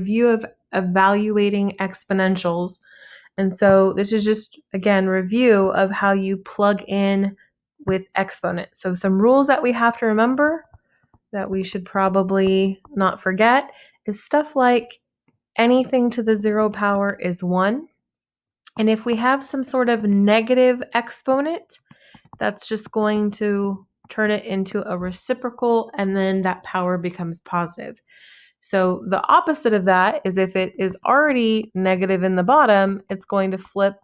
Review of evaluating exponentials. And so this is just, again, review of how you plug in with exponents. So some rules that we have to remember that we should probably not forget is stuff like anything to the 0 power is 1. And if we have some sort of negative exponent, that's just going to turn it into a reciprocal, and then that power becomes positive. So the opposite of that is if it is already negative in the bottom, it's going to flip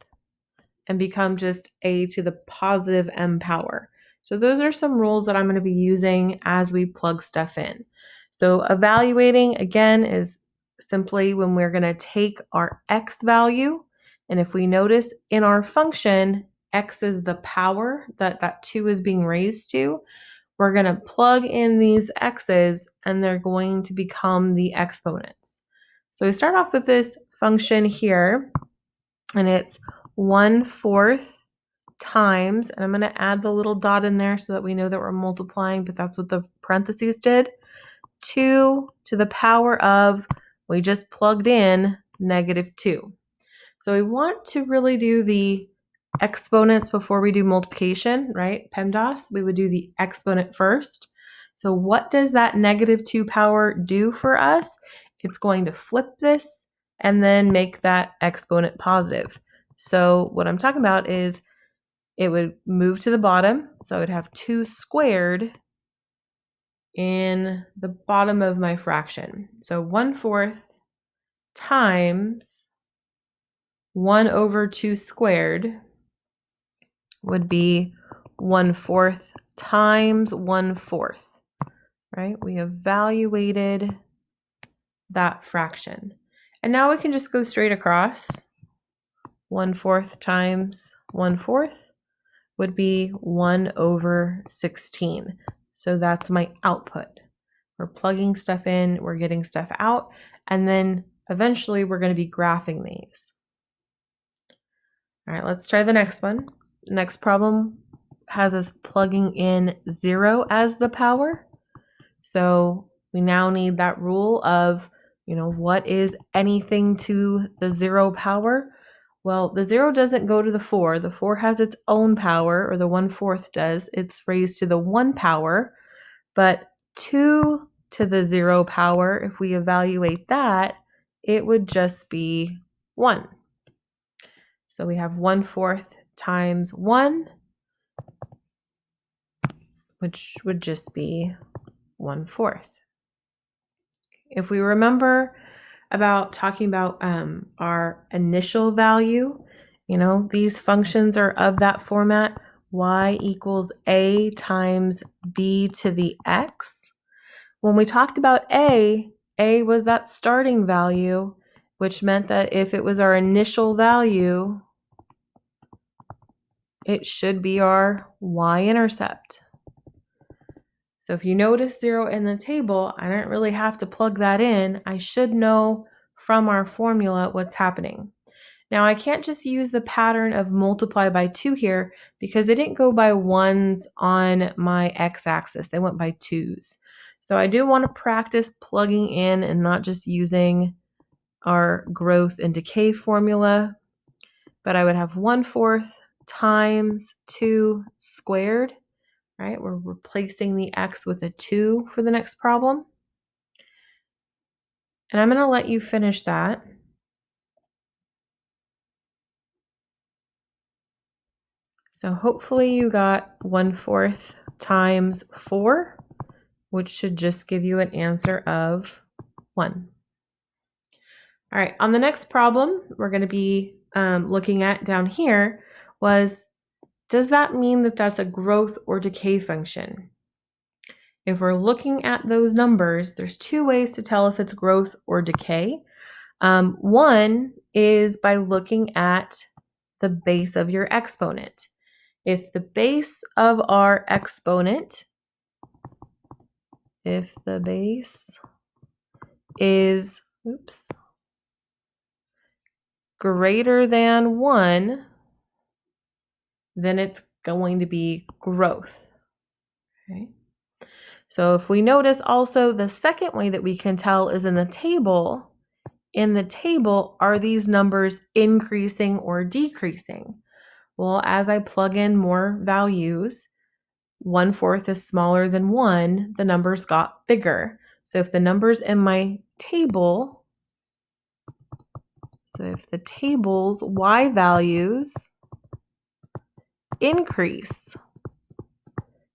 and become just a to the positive m power. So those are some rules that I'm going to be using as we plug stuff in. So evaluating, again, is simply when we're going to take our x value, and if we notice in our function, x is the power that 2 is being raised to, we're going to plug in these x's and they're going to become the exponents. So we start off with this function here, and it's 1/4 times, and I'm going to add the little dot in there so that we know that we're multiplying, but that's what the parentheses did, 2 to the power of, we just plugged in, -2. So we want to really do the exponents before we do multiplication, right? PEMDAS, we would do the exponent first. So what does that -2 power do for us? It's going to flip this and then make that exponent positive. So what I'm talking about is it would move to the bottom. So I would have 2 squared in the bottom of my fraction. So 1/4 times 1/2 squared would be 1/4 times 1/4, right? We evaluated that fraction. And now we can just go straight across. 1/4 times 1/4 would be 1/16. So that's my output. We're plugging stuff in, we're getting stuff out, and then eventually we're going to be graphing these. All right, let's try the next one. Next problem has us plugging in 0 as the power. So we now need that rule of, what is anything to the 0 power? Well, the 0 doesn't go to the 4. The 4 has its own power, or the 1/4 does. It's raised to the 1 power. But 2 to the 0 power, if we evaluate that, it would just be 1. So we have 1/4 times 1, which would just be 1/4. If we remember about talking about our initial value, these functions are of that format, y equals a times b to the x. When we talked about a was that starting value, which meant that if it was our initial value, it should be our y-intercept. So if you notice 0 in the table, I don't really have to plug that in. I should know from our formula what's happening. Now I can't just use the pattern of multiply by 2 here because they didn't go by 1s on my x-axis. They went by 2s. So I do want to practice plugging in and not just using our growth and decay formula. But I would have 1/4 times 2 squared. Right, we're replacing the x with a 2 for the next problem. And I'm going to let you finish that. So hopefully you got 1/4 times 4, which should just give you an answer of 1. All right, on the next problem we're going to be looking at down here was, does that mean that that's a growth or decay function? If we're looking at those numbers, there's 2 ways to tell if it's growth or decay. One is by looking at the base of your exponent. If the base of our exponent, if the base is, greater than 1, then it's going to be growth. Okay. So if we notice also, the second way that we can tell is in the table. in the table, are these numbers increasing or decreasing? Well, as I plug in more values, 1/4 is smaller than 1, the numbers got bigger. So if the numbers in my table, so if the table's y values increase,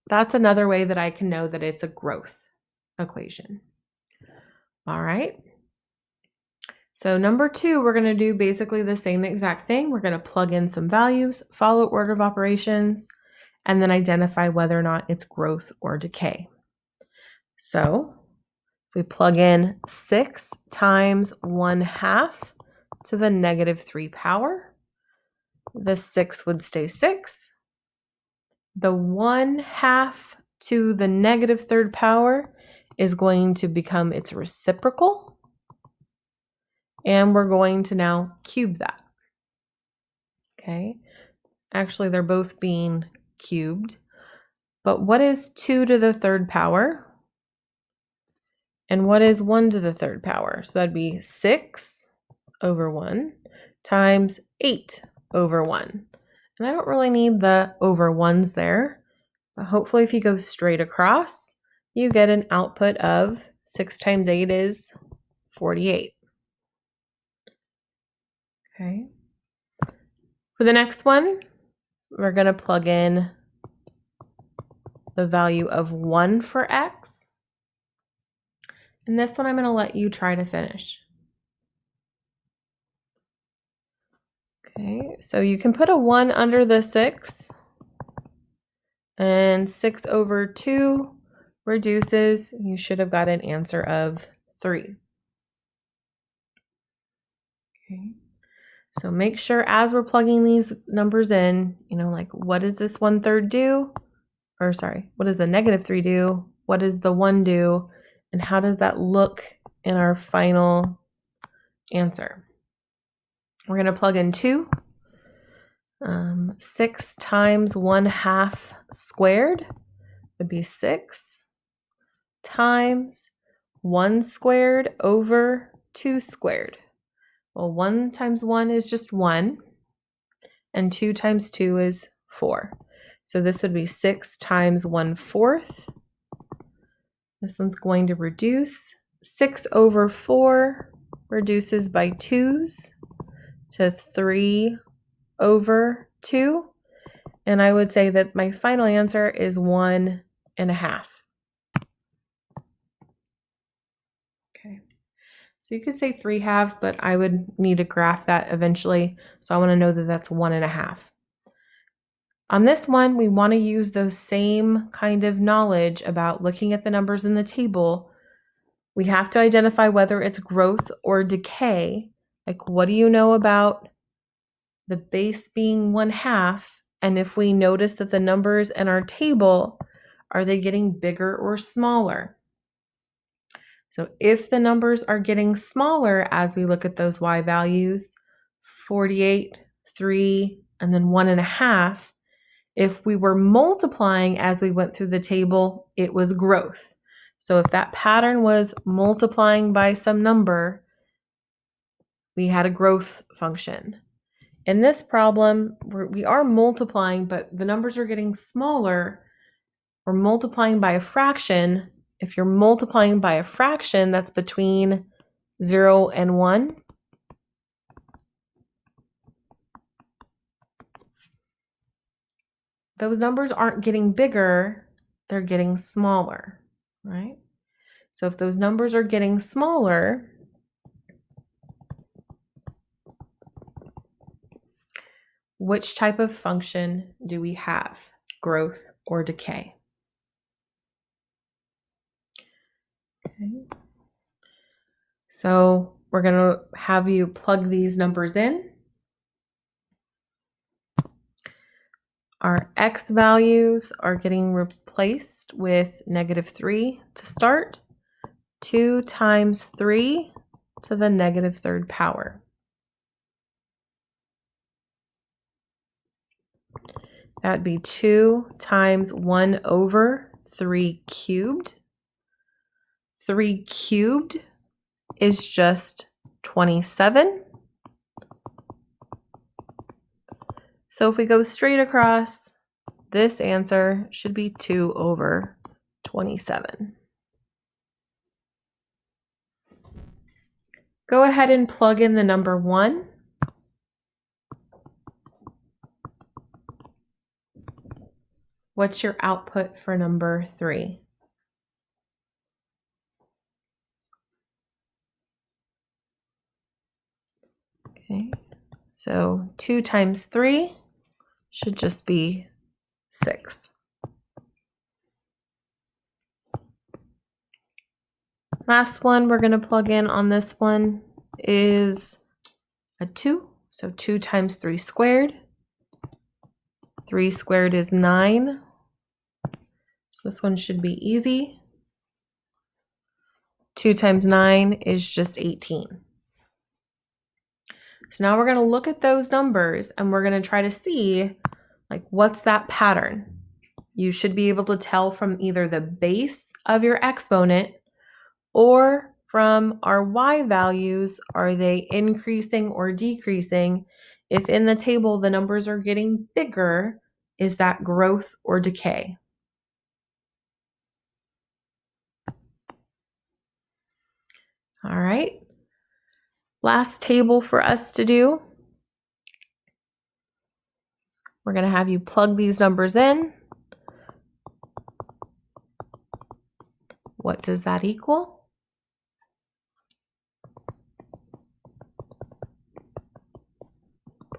that's another way that I can know that it's a growth equation. All right. So number 2, we're going to do basically the same exact thing. We're going to plug in some values, follow order of operations, and then identify whether or not it's growth or decay. So we plug in 6 times 1/2 to the -3 power. The 6 would stay 6. The 1/2 to the -3 power is going to become its reciprocal. And we're going to now cube that. Okay. Actually, they're both being cubed. But what is 2 to the 3rd power? And what is 1 to the 3rd power? So that'd be 6 over 1 times 8 over 1. And I don't really need the over 1s there. But hopefully if you go straight across, you get an output of 6 times 8 is 48. Okay. For the next one, we're going to plug in the value of 1 for x. And this one I'm going to let you try to finish. Okay, so you can put a 1 under the 6. And 6 over 2 reduces. You should have got an answer of 3. Okay. So make sure as we're plugging these numbers in, like what does this 1/3 do? Or sorry, what does the -3 do? What does the 1 do? And how does that look in our final answer? We're going to plug in 2. 6 times 1/2 squared would be 6 times 1 squared over 2 squared. Well, 1 times 1 is just 1, and 2 times 2 is 4. So this would be 6 times 1/4. This one's going to reduce. 6 over 4 reduces by 2's to 3 over 2. And I would say that my final answer is 1.5. Okay. So you could say 3/2, but I would need to graph that eventually. So I want to know that that's 1.5. On this one, we want to use those same kind of knowledge about looking at the numbers in the table. We have to identify whether it's growth or decay. Like, what do you know about the base being 1/2? And if we notice that the numbers in our table, are they getting bigger or smaller? So if the numbers are getting smaller as we look at those y values, 48, 3, and then 1.5, if we were multiplying as we went through the table, it was growth. So if that pattern was multiplying by some number, we had a growth function. In this problem, we are multiplying, but the numbers are getting smaller. We're multiplying by a fraction. If you're multiplying by a fraction that's between 0 and 1, those numbers aren't getting bigger, they're getting smaller, right? So if those numbers are getting smaller, which type of function do we have? Growth or decay? Okay. So we're going to have you plug these numbers in. Our x values are getting replaced with -3 to start. 2 times 3 to the -3rd power. That would be 2 times 1 over 3 cubed. 3 cubed is just 27. So if we go straight across, this answer should be 2 over 27. Go ahead and plug in the number 1. What's your output for number 3? Okay, so 2 times 3 should just be 6. Last one we're going to plug in on this one is a 2. So 2 times 3 squared. 3 squared is 9. So this one should be easy. 2 times 9 is just 18. So now we're going to look at those numbers and we're going to try to see, like, what's that pattern? You should be able to tell from either the base of your exponent or from our y values, are they increasing or decreasing? If in the table the numbers are getting bigger, is that growth or decay? All right. Last table for us to do. We're going to have you plug these numbers in. What does that equal?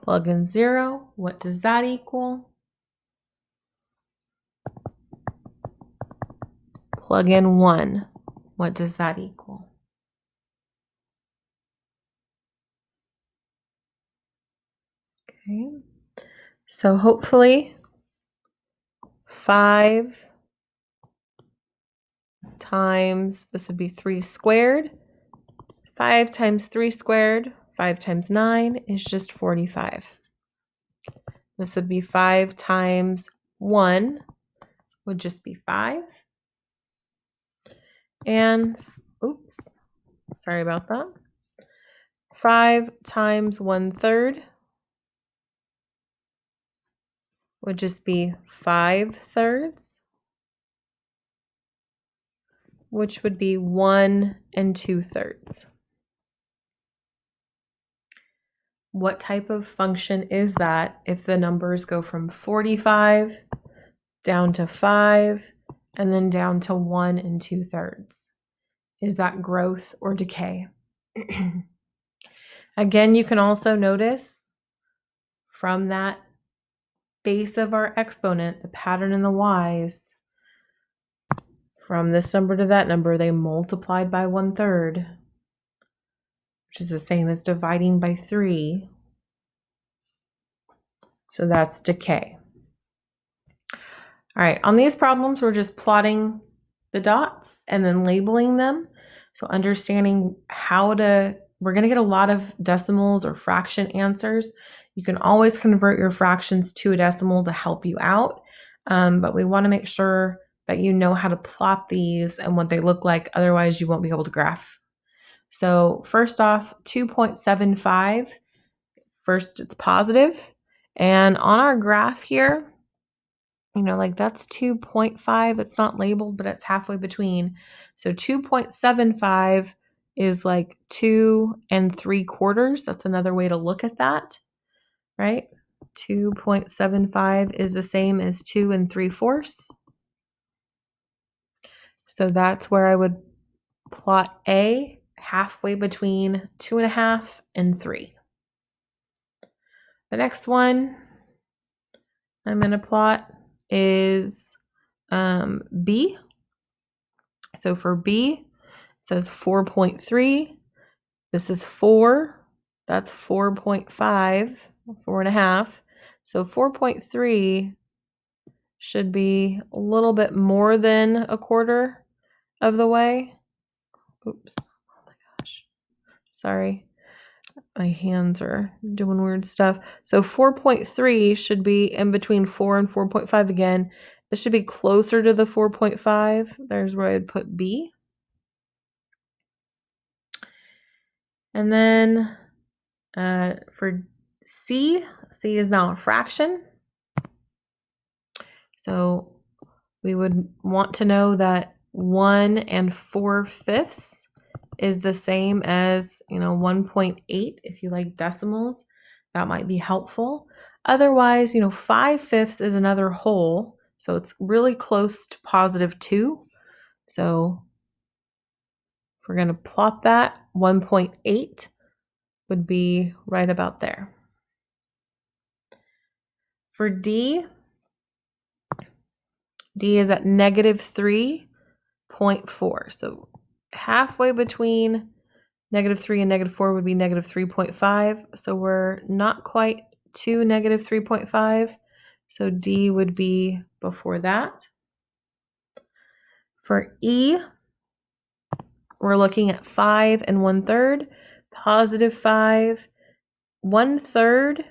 Plug in 0. What does that equal? Plug in 1. What does that equal? Okay. So hopefully 5 times, this would be 3 squared. 5 times 3 squared, 5 times 9 is just 45. This would be 5 times 1 would just be 5. And, oops, sorry about that. 5 times 1/3 would just be 5/3, which would be 1 2/3. What type of function is that if the numbers go from 45 down to 5 and then down to 1 2/3? Is that growth or decay? Again, you can also notice from that base of our exponent, the pattern in the y's, from this number to that number, they multiplied by 1/3, which is the same as dividing by 3. So that's decay. All right, on these problems, we're just plotting the dots and then labeling them. So understanding how to, we're going to get a lot of decimals or fraction answers. You can always convert your fractions to a decimal to help you out. But we want to make sure that you know how to plot these and what they look like. Otherwise, you won't be able to graph. So first off, 2.75. First, it's positive. And on our graph here, you know, like that's 2.5. It's not labeled, but it's halfway between. So 2.75 is like 2 3/4. That's another way to look at that, right? 2.75 is the same as 2 3/4. So that's where I would plot A halfway between 2.5 and 3. The next one I'm going to plot is B. So for B, it says 4.3. This is 4. That's 4.5, 4.5. So 4.3 should be a little bit more than a quarter of the way. Oops. Oh my gosh. Sorry. My hands are doing weird stuff. So 4.3 should be in between 4 and 4.5 again. This should be closer to the 4.5. There's where I'd put B. And then for C is now a fraction. So we would want to know that 1 4/5 is the same as, 1.8 if you like decimals. That might be helpful. Otherwise, 5/5 is another whole, so it's really close to +2. So if we're going to plot that, 1.8 would be right about there. For D is at -3.4. So halfway between -3 and -4 would be -3.5. So we're not quite to -3.5. So D would be before that. For E, we're looking at 5 1/3, +5. 1/3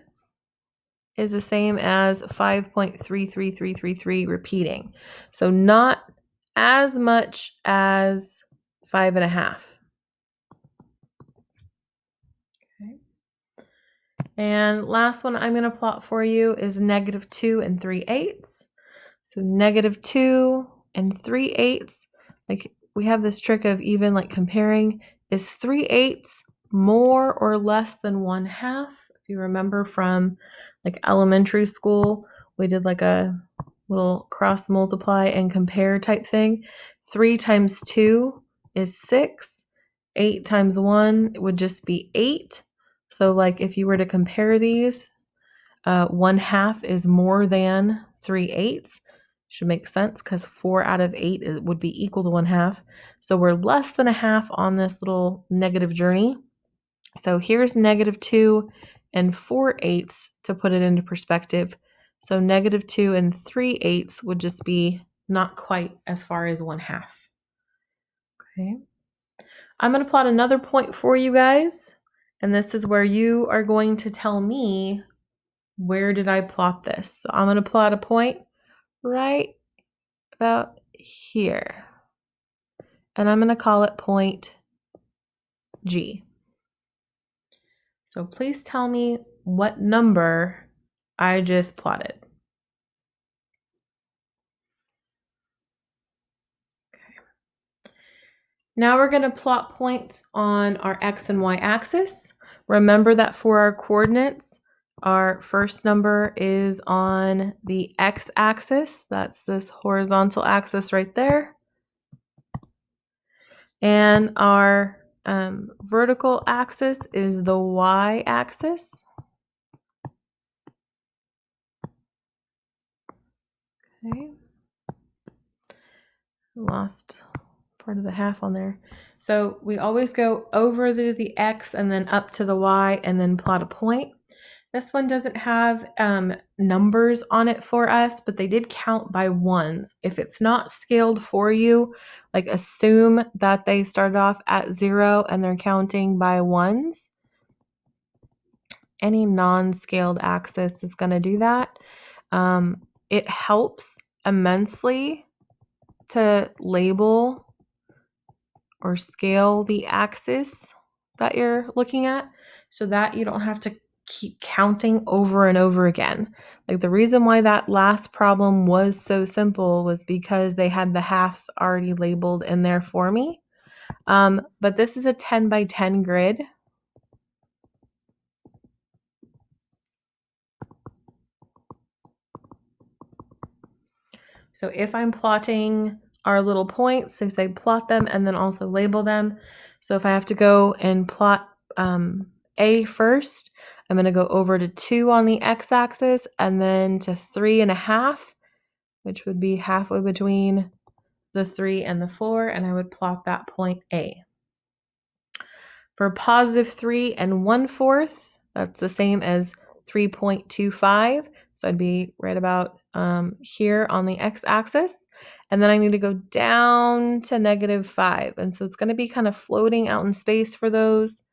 is the same as 5.33333 repeating. So not as much as 5.5. Okay. And last one I'm going to plot for you is -2 3/8. So -2 3/8, like we have this trick of even like comparing, is 3/8 more or less than 1/2? If you remember from like elementary school, we did like a little cross multiply and compare type thing. 3 times 2 is 6. 8 times 1 would just be 8. So like if you were to compare these, 1/2 is more than 3/8. Should make sense because 4 out of 8 would be equal to 1/2. So we're less than a half on this little negative journey. So here's -2 4/8 to put it into perspective. So -2 3/8 would just be not quite as far as 1/2. Okay. I'm going to plot another point for you guys. And this is where you are going to tell me, where did I plot this? So I'm going to plot a point right about here. And I'm going to call it point G. So please tell me what number I just plotted. Okay. Now we're going to plot points on our X and Y axis. Remember that for our coordinates, our first number is on the X axis. That's this horizontal axis right there. And our vertical axis is the Y axis. Okay. Lost part of the half on there. So we always go over the X and then up to the Y and then plot a point. This one doesn't have numbers on it for us, but they did count by ones. If it's not scaled for you, like assume that they started off at 0 and they're counting by ones. Any non-scaled axis is going to do that. It helps immensely to label or scale the axis that you're looking at so that you don't have to keep counting over and over again. Like the reason why that last problem was so simple was because they had the halves already labeled in there for me. But this is a 10 by 10 grid. So if I'm plotting our little points, they say plot them and then also label them. So if I have to go and plot A first, I'm going to go over to 2 on the x-axis and then to 3.5, which would be halfway between the 3 and the 4, and I would plot that point A. For +3 1/4, that's the same as 3.25. So I'd be right about here on the x-axis. And then I need to go down to -5. And so it's going to be kind of floating out in space for those.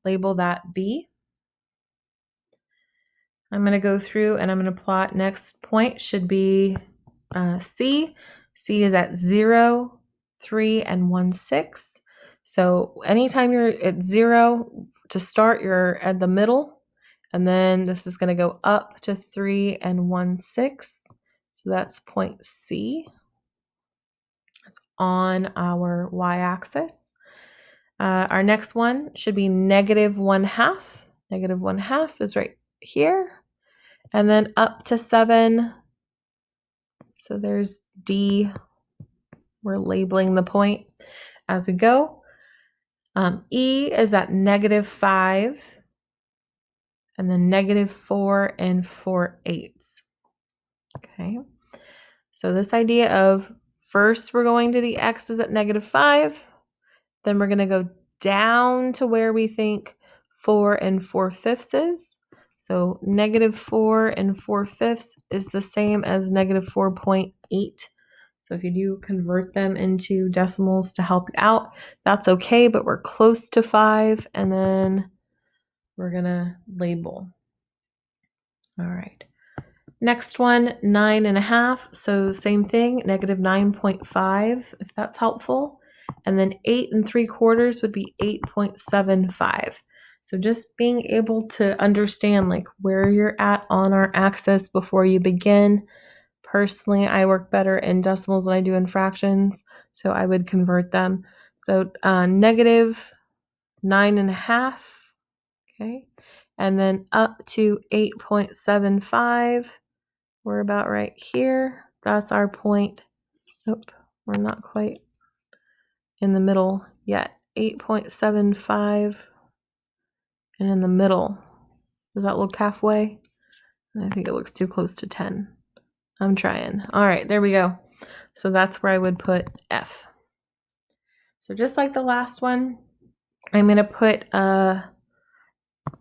Label that B. I'm going to go through and I'm going to plot next point should be C. C is at 0, 3 1/6. So anytime you're at 0, to start, you're at the middle. And then this is going to go up to 3 1/6. So that's point C. That's on our y-axis. Our next one should be -1/2. -1/2 is right here. And then up to 7. So there's D. We're labeling the point as we go. E is at -5. And then -4 4/8. Okay. So this idea of first we're going to the x's at -5. Then we're going to go down to where we think 4 4/5 is. So -4 4/5 is the same as -4.8. So if you do convert them into decimals to help you out, that's okay, but we're close to 5, and then we're going to label. All right. Next one, 9.5. So same thing, -9.5, if that's helpful. And then 8 3/4 would be 8.75. So just being able to understand like where you're at on our axis before you begin. Personally, I work better in decimals than I do in fractions, so I would convert them. So -9.5, okay, and then up to 8.75. We're about right here. That's our point. Nope, we're not quite in the middle yet. 8.75, and in the middle. Does that look halfway? I think it looks too close to 10. I'm trying. All right, there we go. So that's where I would put F. So just like the last one, I'm going to put a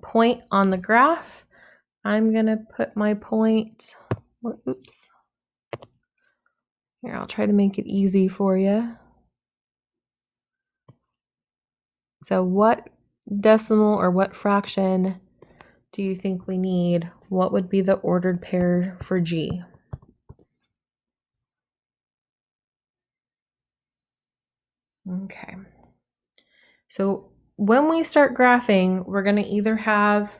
point on the graph. I'm going to put my point, oops. Here, I'll try to make it easy for you. So what decimal or what fraction do you think we need? What would be the ordered pair for G? Okay. So when we start graphing, we're going to either have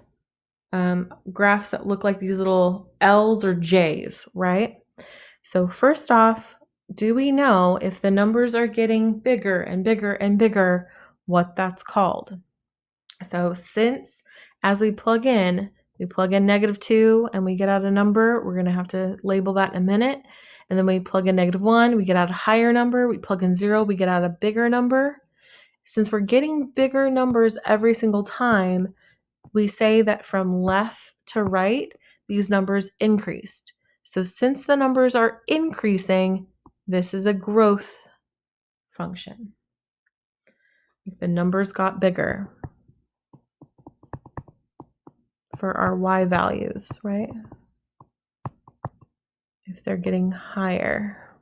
graphs that look like these little L's or J's, right? So first off, do we know if the numbers are getting bigger and bigger and bigger, what that's called? So since as we plug in -2 and we get out a number, we're going to have to label that in a minute. And then we plug in -1, we get out a higher number. We plug in 0, we get out a bigger number. Since we're getting bigger numbers every single time, we say that from left to right, these numbers increased. So since the numbers are increasing, this is a growth function. If the numbers got bigger for our y values, right? If they're getting higher.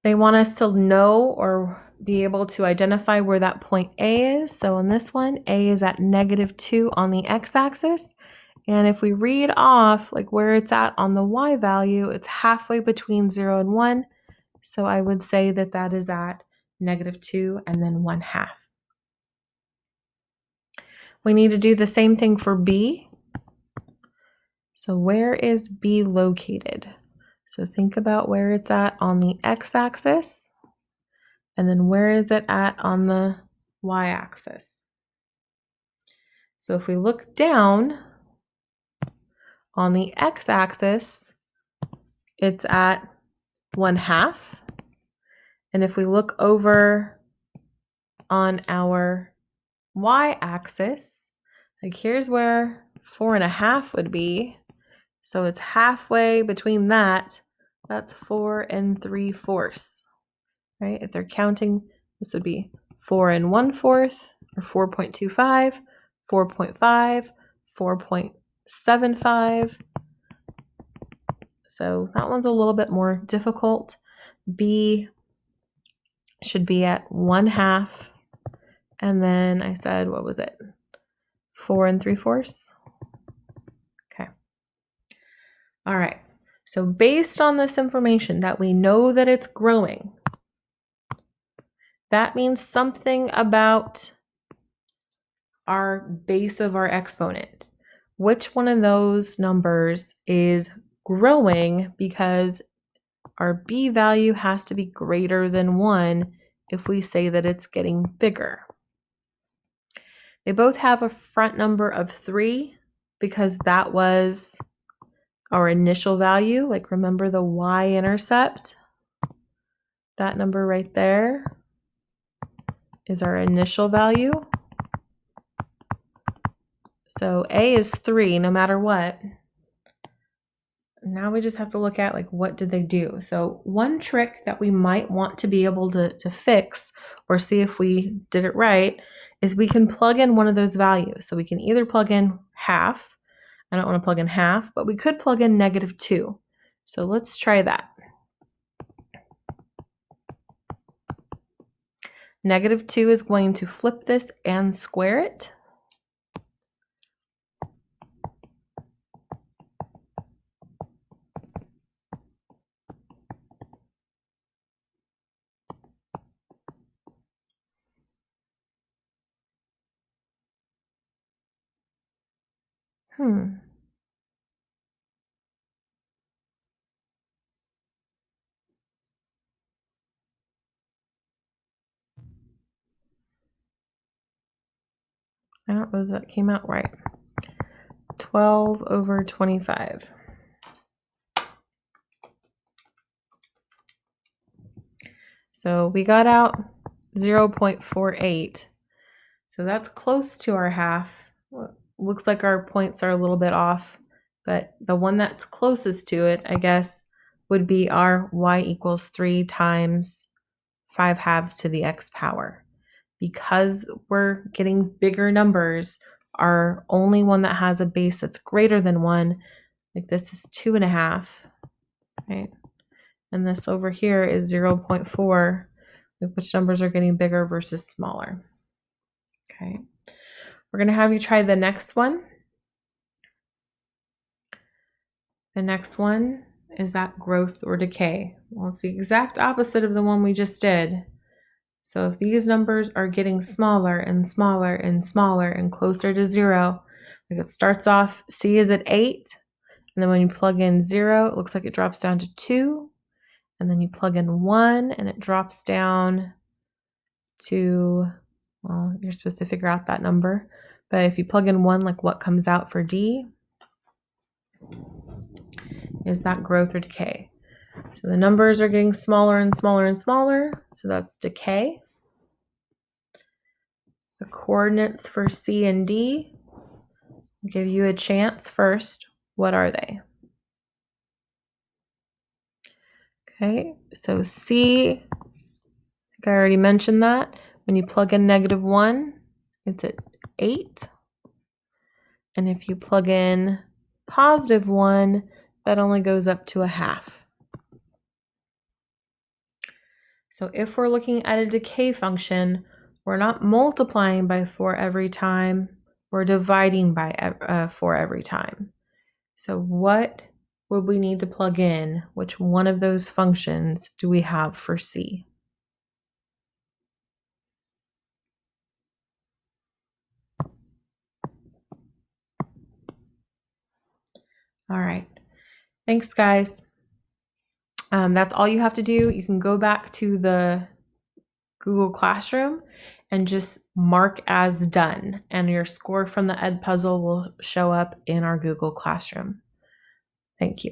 They want us to know or be able to identify where that point A is. So on this one, A is at -2 on the x-axis. And if we read off like where it's at on the y value, it's halfway between 0 and 1. So I would say that that is at -2 and then 1/2. We need to do the same thing for B. So where is B located? So think about where it's at on the x-axis. And then where is it at on the y-axis? So if we look down on the x-axis, it's at 1/2. And if we look over on our y-axis, like here's where 4.5 would be. So it's halfway between that. That's 4 3/4, right? If they're counting, this would be 4 1/4, or 4.25, 4.5, 4.75. So that one's a little bit more difficult. B should be at 1/2. And then I said, what was it? 4 3/4. Okay. All right. So based on this information that we know that it's growing, that means something about our base of our exponent. Which one of those numbers is growing because our b value has to be greater than 1 if we say that it's getting bigger? They both have a front number of 3 because that was our initial value. Like, remember the y-intercept? That number right there is our initial value. So a is 3 no matter what. Now we just have to look at, like, what did they do? So one trick that we might want to be able to fix or see if we did it right is we can plug in one of those values. So we can either plug in half. I don't want to plug in half, but we could plug in -2. So let's try that. -2 is going to flip this and square it. I don't know if that came out right. 12 over 25. So we got out 0.48. So that's close to our half. Looks like our points are a little bit off, but the one that's closest to it, I guess, would be our y equals 3 times 5 halves to the x power. Because we're getting bigger numbers, our only one that has a base that's greater than 1, like this is 2.5, right? And this over here is 0.4. Which numbers are getting bigger versus smaller? Okay. We're going to have you try the next one. The next one is that growth or decay. Well, it's the exact opposite of the one we just did. So if these numbers are getting smaller and smaller and smaller and closer to 0, like it starts off, C is at 8, and then when you plug in 0, it looks like it drops down to 2, and then you plug in 1, and it drops down to, well, you're supposed to figure out that number, but if you plug in 1, like what comes out for D? Is that growth or decay? So the numbers are getting smaller and smaller and smaller, so that's decay. The coordinates for C and D, I'll give you a chance first. What are they? Okay, so C, I think I already mentioned that. When you plug in -1, it's at 8. And if you plug in +1, that only goes up to a half. So if we're looking at a decay function, we're not multiplying by 4 every time, we're dividing by 4 every time. So what would we need to plug in? Which one of those functions do we have for C? All right. Thanks, guys. That's all you have to do. You can go back to the Google Classroom and just mark as done, and your score from the Ed puzzle will show up in our Google Classroom. Thank you.